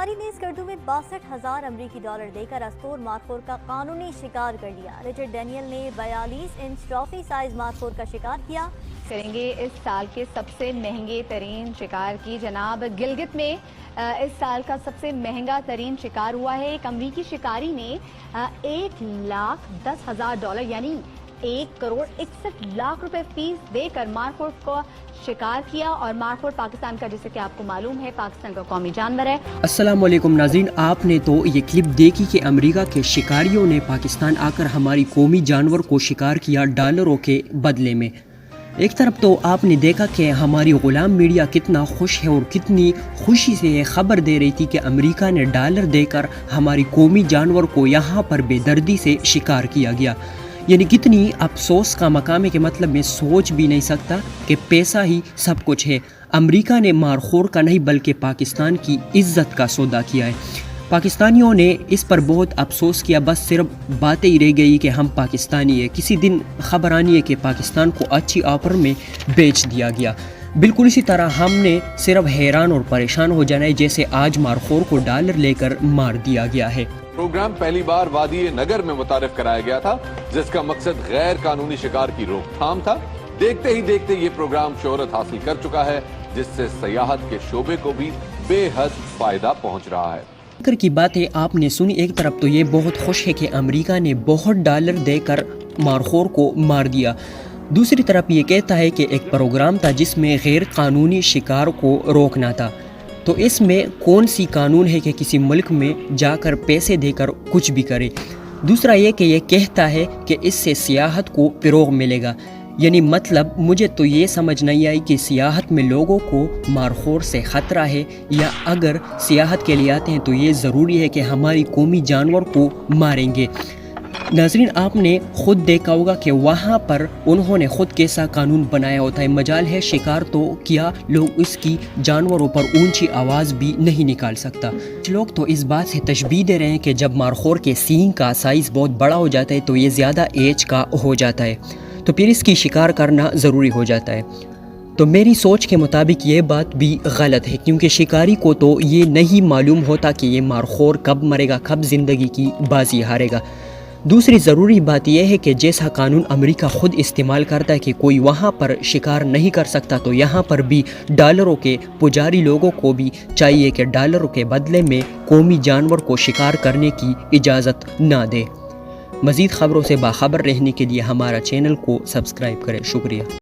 شکاری نے اسکردو میں 62,000 امریکی ڈالر دے کر استور مارخور کا قانونی شکار کر لیا۔ رچرڈ ڈینیل نے 42 انچ ٹرافی سائز مارخور کا شکار کیا۔ کریں گے اس سال کے سب سے مہنگے ترین شکار کی۔ جناب گلگت میں اس سال کا سب سے مہنگا ترین شکار ہوا ہے۔ ایک امریکی شکاری نے 1,10,000 ڈالر یعنی 1,61,00,000 روپے فیس دے کر مارخور کو شکار کیا، اور مارخور پاکستان کا، جیسے کہ آپ کو معلوم ہے، پاکستان کا قومی جانور ہے۔ السلام علیکم ناظرین، آپ نے تو یہ کلپ دیکھی کہ امریکہ کے شکاریوں نے پاکستان آ کر ہماری قومی جانور کو شکار کیا ڈالروں کے بدلے میں۔ ایک طرف تو آپ نے دیکھا کہ ہماری غلام میڈیا کتنا خوش ہے اور کتنی خوشی سے یہ خبر دے رہی تھی کہ امریکہ نے ڈالر دے کر ہماری قومی جانور کو یہاں پر بے دردی سے شکار کیا گیا۔ یعنی کتنی افسوس کا مقام ہے کہ مطلب میں سوچ بھی نہیں سکتا کہ پیسہ ہی سب کچھ ہے۔ امریکہ نے مارخور کا نہیں بلکہ پاکستان کی عزت کا سودا کیا ہے۔ پاکستانیوں نے اس پر بہت افسوس کیا، بس صرف باتیں ہی رہ گئی کہ ہم پاکستانی ہیں۔ کسی دن خبر آنی ہے کہ پاکستان کو اچھی آفر میں بیچ دیا گیا۔ بالکل اسی طرح ہم نے صرف حیران اور پریشان ہو جانا ہے جیسے آج مارخور کو ڈالر لے کر مار دیا گیا ہے۔ پروگرام پہلی بار وادی نگر میں متعارف کرایا گیا تھا، جس کا مقصد غیر قانونی شکار کی روک تھام تھا۔ دیکھتے ہی دیکھتے یہ پروگرام شہرت حاصل کر چکا ہے، جس سے سیاحت کے شعبے کو بھی بے حد فائدہ پہنچ رہا ہے۔ فکر کی بات ہے آپ نے سنی۔ ایک طرف تو یہ بہت خوش ہے کہ امریکہ نے بہت ڈالر دے کر مارخور کو مار دیا، دوسری طرف یہ کہتا ہے کہ ایک پروگرام تھا جس میں غیر قانونی شکار کو روکنا تھا۔ تو اس میں کون سی قانون ہے کہ کسی ملک میں جا کر پیسے دے کر کچھ بھی کرے؟ دوسرا یہ کہ یہ کہتا ہے کہ اس سے سیاحت کو فروغ ملے گا۔ یعنی مطلب مجھے تو یہ سمجھ نہیں آئی کہ سیاحت میں لوگوں کو مارخور سے خطرہ ہے، یا اگر سیاحت کے لیے آتے ہیں تو یہ ضروری ہے کہ ہماری قومی جانور کو ماریں گے۔ ناظرین، آپ نے خود دیکھا ہوگا کہ وہاں پر انہوں نے خود کیسا قانون بنایا ہوتا ہے۔ مجال ہے شکار تو کیا لوگ اس کی جانوروں پر اونچی آواز بھی نہیں نکال سکتا۔ لوگ تو اس بات سے تشبیہ دے رہے ہیں کہ جب مارخور کے سینگ کا سائز بہت بڑا ہو جاتا ہے تو یہ زیادہ ایج کا ہو جاتا ہے، تو پھر اس کی شکار کرنا ضروری ہو جاتا ہے۔ تو میری سوچ کے مطابق یہ بات بھی غلط ہے، کیونکہ شکاری کو تو یہ نہیں معلوم ہوتا کہ یہ مارخور کب مرے گا، کب زندگی کی بازی ہارے گا۔ دوسری ضروری بات یہ ہے کہ جیسا قانون امریکہ خود استعمال کرتا ہے کہ کوئی وہاں پر شکار نہیں کر سکتا، تو یہاں پر بھی ڈالروں کے پجاری لوگوں کو بھی چاہیے کہ ڈالروں کے بدلے میں قومی جانور کو شکار کرنے کی اجازت نہ دے۔ مزید خبروں سے باخبر رہنے کے لیے ہمارا چینل کو سبسکرائب کریں۔ شکریہ۔